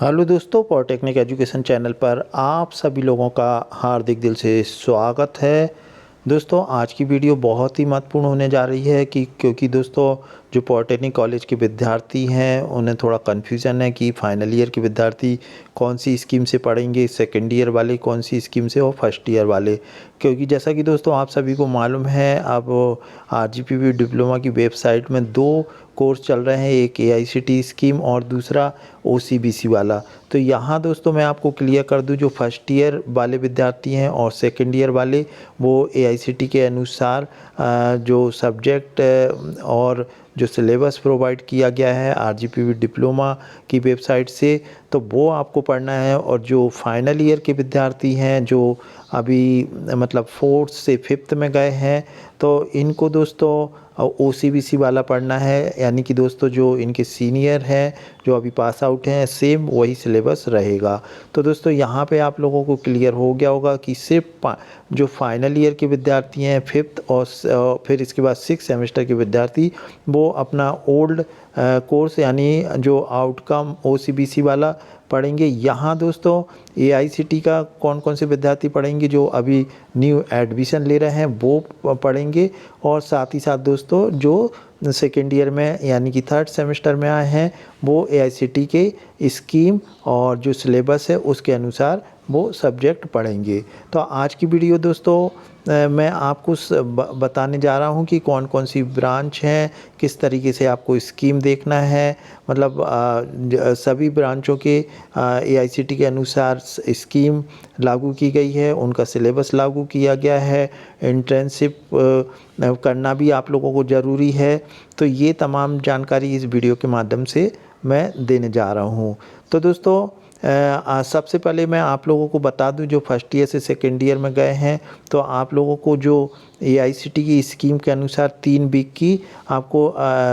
Hello दोस्तों, polytechnic education channel पर आप सभी लोगों का हार्दिक दिल से स्वागत है। दोस्तों, आज की वीडियो बहुत ही महत्वपूर्ण होने जा रही है क्योंकि दोस्तों जो पॉलिटेक्निक कॉलेज के विद्यार्थी हैं उन्हें थोड़ा कन्फ्यूज़न है कि फाइनल ईयर के विद्यार्थी कौन सी स्कीम से पढ़ेंगे, सेकेंड ईयर वाले कौन सी स्कीम से और फर्स्ट ईयर वाले। क्योंकि जैसा कि दोस्तों आप सभी को मालूम है, अब आरजीपीवी डिप्लोमा की वेबसाइट में दो कोर्स चल रहे हैं, एक एआईसीटी स्कीम और दूसरा ओसीबीसी वाला। तो यहाँ दोस्तों मैं आपको क्लियर कर दूँ, जो फर्स्ट ईयर वाले विद्यार्थी हैं और सेकेंड ईयर वाले वो एआईसीटी के अनुसार जो सब्जेक्ट और जो सिलेबस प्रोवाइड किया गया है आरजीपीवी डिप्लोमा की वेबसाइट से, तो वो आपको पढ़ना है। और जो फाइनल ईयर के विद्यार्थी हैं जो अभी मतलब फोर्थ से फिफ्थ में गए हैं, तो इनको दोस्तों ओसीबीसी वाला पढ़ना है। यानी कि दोस्तों जो इनके सीनियर हैं जो अभी पास आउट हैं, सेम वही सिलेबस रहेगा। तो दोस्तों यहाँ पे आप लोगों को क्लियर हो गया होगा कि सिर्फ जो फाइनल ईयर के विद्यार्थी हैं फिफ्थ और फिर इसके बाद सिक्स सेमेस्टर के विद्यार्थी वो अपना ओल्ड कोर्स यानी जो आउटकम ओसीबीसी वाला पढ़ेंगे। यहाँ दोस्तों एआईसीटी का कौन कौन से विद्यार्थी पढ़ेंगे, जो अभी न्यू एडमिशन ले रहे हैं वो पढ़ेंगे। और साथ ही साथ दोस्तों जो सेकेंड ईयर में यानी कि थर्ड सेमेस्टर में आए हैं वो एआईसीटी के स्कीम और जो सिलेबस है उसके अनुसार वो सब्जेक्ट पढ़ेंगे। तो आज की वीडियो दोस्तों मैं आपको बताने जा रहा हूँ कि कौन कौन सी ब्रांच हैं, किस तरीके से आपको स्कीम देखना है। मतलब सभी ब्रांचों के एआईसीटी के अनुसार स्कीम लागू की गई है, उनका सिलेबस लागू किया गया है, इंटर्नशिप करना भी आप लोगों को ज़रूरी है। तो ये तमाम जानकारी इस वीडियो के माध्यम से मैं देने जा रहा हूँ। तो दोस्तों सबसे पहले मैं आप लोगों को बता दूं, जो फर्स्ट ईयर से सेकेंड ईयर में गए हैं तो आप लोगों को जो एआईसीटी की स्कीम के अनुसार 3 वीक की आपको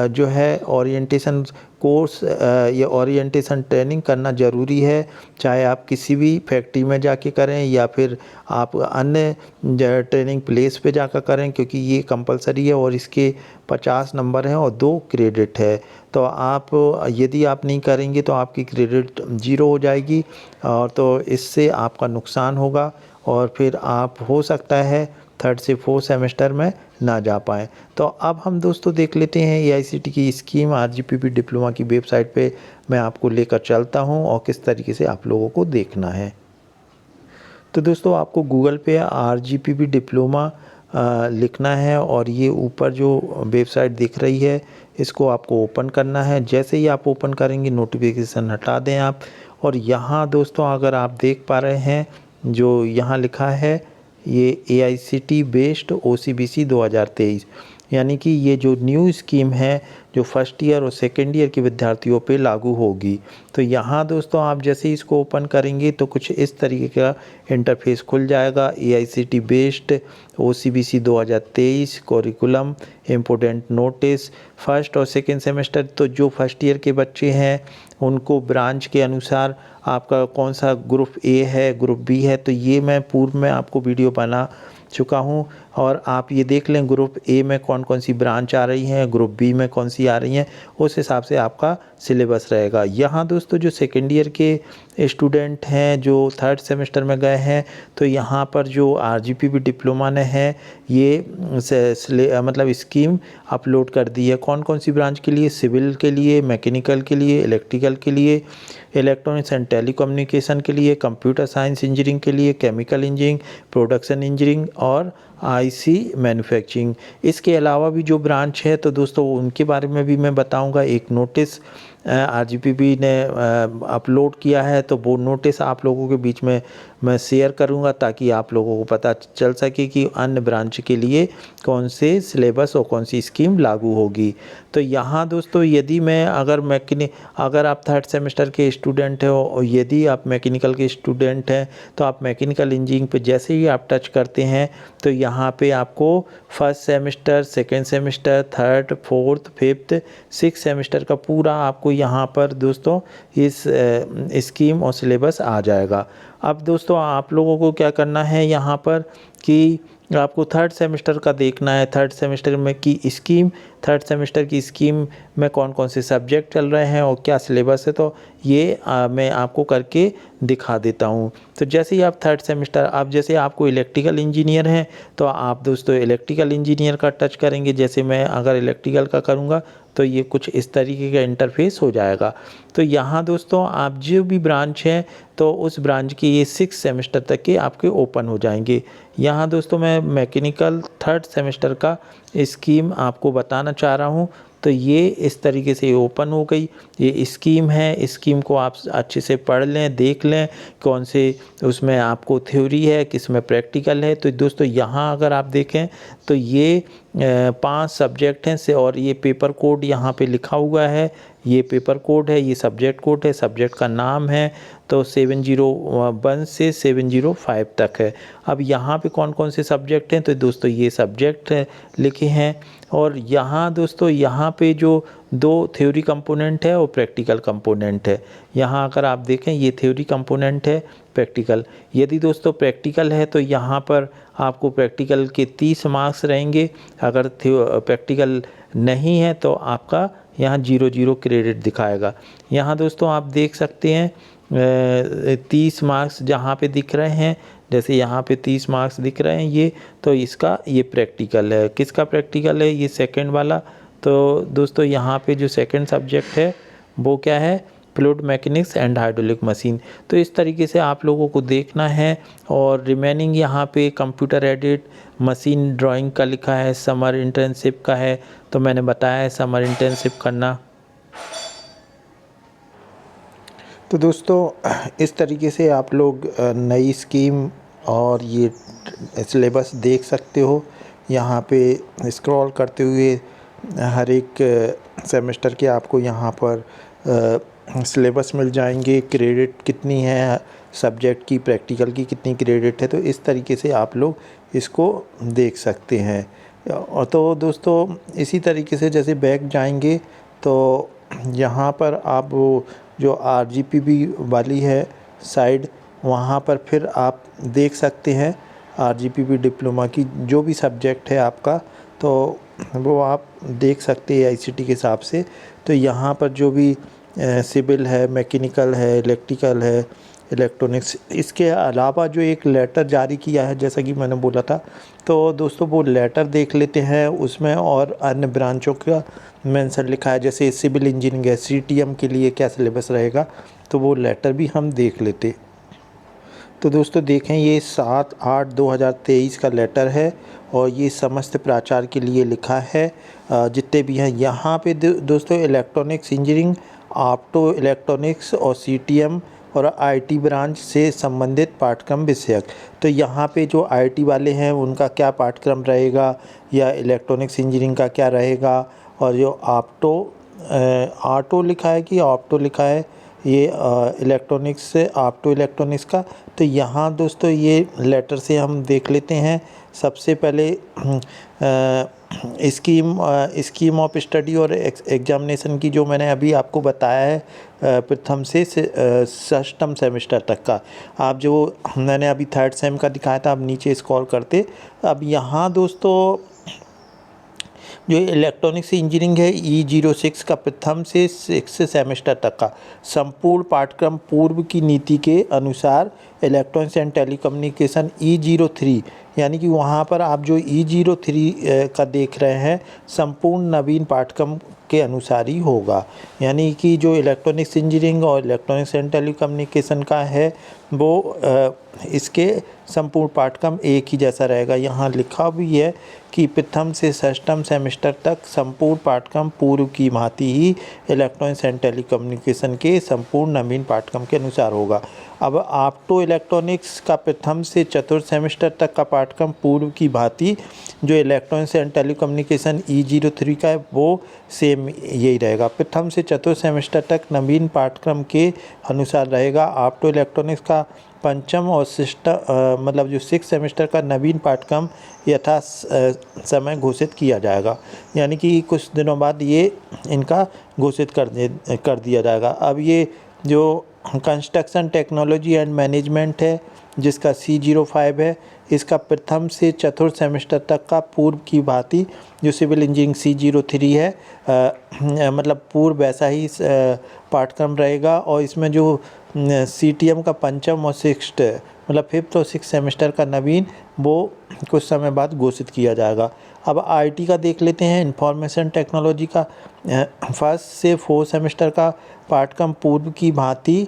जो है ओरिएंटेशन कोर्स या ओरिएंटेशन ट्रेनिंग करना ज़रूरी है। चाहे आप किसी भी फैक्ट्री में जाके करें या फिर आप अन्य ट्रेनिंग प्लेस पे जाकर करें, क्योंकि ये कंपलसरी है और इसके 50 नंबर हैं और 2 क्रेडिट है। तो आप यदि आप नहीं करेंगे तो आपकी क्रेडिट 0 हो जाएगी और तो इससे आपका नुकसान होगा और फिर आप हो सकता है थर्ड से फोर्थ सेमेस्टर में ना जा पाएँ। तो अब हम दोस्तों देख लेते हैं एआईसीटी की स्कीम आरजीपीवी डिप्लोमा की वेबसाइट पे मैं आपको लेकर चलता हूं और किस तरीके से आप लोगों को देखना है। तो दोस्तों आपको गूगल पे आरजीपीवी डिप्लोमा लिखना है और ये ऊपर जो वेबसाइट दिख रही है इसको आपको ओपन करना है। जैसे ही आप ओपन करेंगे नोटिफिकेशन हटा दें आप। और यहाँ दोस्तों अगर आप देख पा रहे हैं जो यहाँ लिखा है ये एआईसीटी बेस्ड ओसीबीसी 2023, यानी कि ये जो न्यू स्कीम है जो फर्स्ट ईयर और सेकेंड ईयर के विद्यार्थियों पे लागू होगी। तो यहाँ दोस्तों आप जैसे ही इसको ओपन करेंगे तो कुछ इस तरीके का इंटरफेस खुल जाएगा। AICT based OCBC 2023 curriculum important notice first और सेकेंड सेमेस्टर। तो जो फर्स्ट ईयर के बच्चे हैं उनको ब्रांच के अनुसार आपका कौन सा ग्रुप ए है, ग्रुप बी है, तो ये मैं पूर्व में आपको वीडियो बना चुका हूँ। और आप ये देख लें ग्रुप ए में कौन कौन सी ब्रांच आ रही हैं, ग्रुप बी में कौन सी आ रही हैं, उस हिसाब से आपका सिलेबस रहेगा। यहाँ दोस्तों जो सेकेंड ईयर के स्टूडेंट हैं जो थर्ड सेमेस्टर में गए हैं, तो यहाँ पर जो आरजीपीवी डिप्लोमा ने है ये मतलब स्कीम अपलोड कर दी है। कौन कौन सी ब्रांच के लिए, सिविल के लिए, मैकेनिकल के लिए, इलेक्ट्रिकल के लिए, इलेक्ट्रॉनिक्स एंड टेलीकम्युनिकेशन के लिए, कंप्यूटर साइंस इंजीनियरिंग के लिए, केमिकल इंजीनियरिंग, प्रोडक्शन इंजीनियरिंग और आईसी मैन्युफैक्चरिंग। इसके अलावा भी जो ब्रांच है तो दोस्तों उनके बारे में भी मैं बताऊंगा। एक नोटिस आरजीपीवी ने अपलोड किया है, तो वो नोटिस आप लोगों के बीच में मैं शेयर करूंगा ताकि आप लोगों को पता चल सके कि अन्य ब्रांच के लिए कौन से सिलेबस और कौन सी स्कीम लागू होगी। तो यहाँ दोस्तों यदि मैं अगर आप थर्ड सेमेस्टर के स्टूडेंट हो और यदि आप मैकेनिकल के स्टूडेंट हैं तो आप मैकेनिकल इंजीनियरिंग पे जैसे ही आप टच करते हैं तो यहाँ पे आपको first semester, second semester, third, fourth, fifth, six semester का पूरा आपको यहाँ पर दोस्तों इस स्कीम और सिलेबस आ जाएगा। अब दोस्तों आप लोगों को क्या करना है यहाँ पर कि आपको थर्ड सेमेस्टर का देखना है। थर्ड सेमेस्टर में की स्कीम, थर्ड सेमेस्टर की स्कीम में कौन कौन से सब्जेक्ट चल रहे हैं और क्या सिलेबस है। तो ये मैं आपको करके दिखा देता हूँ। तो जैसे ही आप थर्ड सेमेस्टर, आप जैसे आपको इलेक्ट्रिकल इंजीनियर हैं तो आप दोस्तों इलेक्ट्रिकल इंजीनियर का टच करेंगे। जैसे मैं अगर इलेक्ट्रिकल का करूँगा तो ये कुछ इस तरीके का इंटरफेस हो जाएगा। तो यहाँ दोस्तों आप जो भी ब्रांच हैं तो उस ब्रांच की ये 6 सेमेस्टर तक के आपके ओपन हो जाएंगे। यहाँ दोस्तों मैं मैकेनिकल थर्ड सेमेस्टर का स्कीम आपको बताना चाह रहा हूँ। तो ये इस तरीके से ओपन हो गई, ये स्कीम है। स्कीम को आप अच्छे से पढ़ लें, देख लें कौन से उसमें आपको थ्योरी है, किस में प्रैक्टिकल है। तो दोस्तों यहाँ अगर आप देखें तो ये 5 सब्जेक्ट हैं से, और ये पेपर कोड यहाँ पे लिखा हुआ है। ये पेपर कोड है, ये सब्जेक्ट कोड है, सब्जेक्ट का नाम है। तो 701 से 705 तक है। अब यहाँ पे कौन कौन से सब्जेक्ट हैं तो दोस्तों ये सब्जेक्ट लिखे हैं। और यहाँ दोस्तों यहाँ पे जो 2 थ्योरी कंपोनेंट है और प्रैक्टिकल कंपोनेंट है। यहाँ अगर आप देखें ये थ्योरी कंपोनेंट है, प्रैक्टिकल। यदि दोस्तों प्रैक्टिकल है तो यहाँ पर आपको प्रैक्टिकल के 30 मार्क्स रहेंगे। अगर प्रैक्टिकल नहीं है तो आपका यहाँ 0 क्रेडिट दिखाएगा। यहाँ दोस्तों आप देख सकते हैं 30 मार्क्स जहाँ पे दिख रहे हैं, जैसे यहाँ पे 30 मार्क्स दिख रहे हैं ये, तो इसका ये प्रैक्टिकल है। किसका प्रैक्टिकल है? ये सेकंड वाला। तो दोस्तों यहाँ पे जो सेकंड सब्जेक्ट है वो क्या है? Fluid mechanics and hydraulic machine. तो इस तरीके से आप लोगों को देखना है। और रिमेनिंग यहाँ पे कंप्यूटर एडिट, मशीन ड्राइंग का लिखा है, समर इंटर्नशिप का है। तो मैंने बताया है समर इंटर्नशिप करना। तो दोस्तों इस तरीके से आप लोग नई स्कीम और ये सिलेबस देख सकते हो। यहाँ पे स्क्रॉल करते हुए हर एक सेमेस्टर के आपको यहाँ पर सिलेबस मिल जाएंगे। क्रेडिट कितनी है सब्जेक्ट की, प्रैक्टिकल की कितनी क्रेडिट है, तो इस तरीके से आप लोग इसको देख सकते हैं। और तो दोस्तों इसी तरीके से जैसे बैक जाएंगे तो यहाँ पर आप वो जो RGPB वाली है साइड, वहाँ पर फिर आप देख सकते हैं RGPB डिप्लोमा की जो भी सब्जेक्ट है आपका, तो वो आप देख सकते हैं ICT के हिसाब से। तो यहाँ पर जो भी सिविल है, मैकेनिकल है, इलेक्ट्रिकल है, इलेक्ट्रॉनिक्स, इसके अलावा जो एक लेटर जारी किया है जैसा कि मैंने बोला था, तो दोस्तों वो लेटर देख लेते हैं। उसमें और अन्य ब्रांचों का मेंशन लिखा है, जैसे सिविल इंजीनियरिंग है, CTM के लिए क्या सिलेबस रहेगा, तो वो लेटर भी हम देख लेते। तो दोस्तों देखें ये 7/8/2023 का लेटर है और ये समस्त प्राचार्य के लिए लिखा है जितने भी हैं। यहाँ पे दोस्तों इलेक्ट्रॉनिक्स इंजीनियरिंग, ऑप्टो इलेक्ट्रॉनिक्स और CTM और IT ब्रांच से संबंधित पाठ्यक्रम विषयक। तो यहाँ पे जो IT वाले हैं उनका क्या पाठ्यक्रम रहेगा, या इलेक्ट्रॉनिक्स इंजीनियरिंग का क्या रहेगा, और जो ऑटो लिखा है कि ऑप्टो लिखा है, ये इलेक्ट्रॉनिक्स से ऑप्टो इलेक्ट्रॉनिक्स का। तो यहाँ दोस्तों ये लेटर से हम देख लेते हैं। सबसे पहले स्कीम ऑफ स्टडी और एग्जामिनेशन की जो मैंने अभी आपको बताया है प्रथम से षष्ठम सेमेस्टर तक का, आप जो मैंने अभी थर्ड सेम का दिखाया था, आप नीचे स्क्रॉल करते। अब यहाँ दोस्तों जो इलेक्ट्रॉनिक्स इंजीनियरिंग है E06 का प्रथम से 6 सेमेस्टर तक का संपूर्ण पाठ्यक्रम पूर्व की नीति के अनुसार इलेक्ट्रॉनिक्स एंड टेलीकम्युनिकेशन E03, यानी कि वहाँ पर आप जो E03 का देख रहे हैं संपूर्ण नवीन पाठ्यक्रम के अनुसार ही होगा। यानी कि जो इलेक्ट्रॉनिक्स इंजीनियरिंग और इलेक्ट्रॉनिक्स एंड टेलीकम्युनिकेशन का है वो इसके संपूर्ण पाठ्यक्रम एक ही जैसा रहेगा। यहाँ लिखा भी है कि प्रथम से षष्ठम सेमेस्टर तक संपूर्ण पाठ्यक्रम पूर्व की भांति ही इलेक्ट्रॉनिक्स एंड टेलीकम्युनिकेशन के संपूर्ण नवीन पाठ्यक्रम के अनुसार होगा। अब ऑप्टो इलेक्ट्रॉनिक्स का प्रथम से चतुर्थ सेमेस्टर तक का पाठ्यक्रम पूर्व की भांति जो इलेक्ट्रॉनिक्स एंड टेलीकम्युनिकेशन E03 का है वो सेम यही रहेगा। प्रथम से चतुर्थ सेमेस्टर तक नवीन पाठ्यक्रम के अनुसार रहेगा। ऑप्टो इलेक्ट्रॉनिक्स का पंचम और मतलब जो 6 सेमेस्टर का नवीन पाठ्यक्रम यथा समय घोषित किया जाएगा। यानी कि कुछ दिनों बाद ये इनका घोषित कर दिया जाएगा। अब ये जो कंस्ट्रक्शन टेक्नोलॉजी एंड मैनेजमेंट है जिसका C05 है, इसका प्रथम से चतुर्थ सेमेस्टर तक का पूर्व की भांति जो सिविल इंजीनियरिंग C03 है मतलब पूर्व वैसा ही पाठ्यक्रम रहेगा। और इसमें जो CTM का पंचम और सिक्स्थ मतलब फिफ्थ और सिक्स सेमेस्टर का नवीन वो कुछ समय बाद घोषित किया जाएगा। अब IT का देख लेते हैं। इंफॉर्मेशन टेक्नोलॉजी का फर्स्ट से फोर्थ सेमेस्टर का पाठ्यक्रम पूर्व की भांति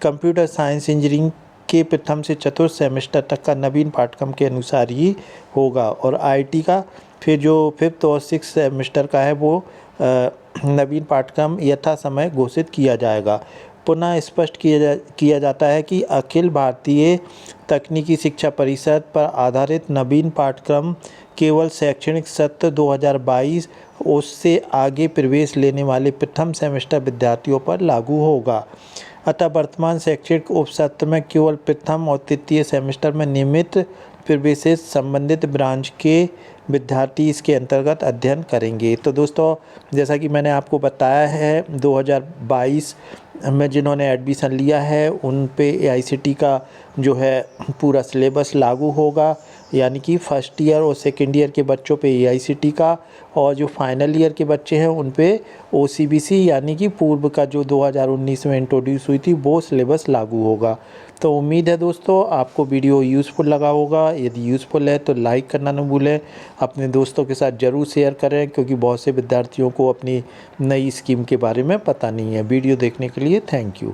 कंप्यूटर साइंस इंजीनियरिंग के प्रथम से चतुर्थ सेमेस्टर तक का नवीन पाठ्यक्रम के अनुसार ही होगा। और IT का फिर जो फिफ्थ और सिक्स सेमेस्टर का है वो नवीन पाठ्यक्रम यथा समय घोषित किया जाएगा। पुनः स्पष्ट किया जाता है कि अखिल भारतीय तकनीकी शिक्षा परिषद पर आधारित नवीन पाठ्यक्रम केवल शैक्षणिक सत्र 2022 उससे आगे प्रवेश लेने वाले प्रथम सेमेस्टर विद्यार्थियों पर लागू होगा। अतः वर्तमान शैक्षणिक उपसत्र में केवल प्रथम और तृतीय सेमेस्टर में नियमित प्रवेश से संबंधित ब्रांच के विद्यार्थी इसके अंतर्गत अध्ययन करेंगे। तो दोस्तों जैसा कि मैंने आपको बताया है 2022 में जिन्होंने एडमिशन लिया है उन पे AICTE का जो है पूरा सिलेबस लागू होगा, यानी कि फर्स्ट ईयर और सेकेंड ईयर के बच्चों पे AICTE का, और जो फाइनल ईयर के बच्चे हैं उन पे OCBC यानी कि पूर्व का जो 2019 में इंट्रोड्यूस हुई थी वो सिलेबस लागू होगा। तो उम्मीद है दोस्तों आपको वीडियो यूज़फुल लगा होगा। यदि यूज़फुल है तो लाइक करना न भूलें, अपने दोस्तों के साथ ज़रूर शेयर करें क्योंकि बहुत से विद्यार्थियों को अपनी नई स्कीम के बारे में पता नहीं है। वीडियो देखने के लिए थैंक यू।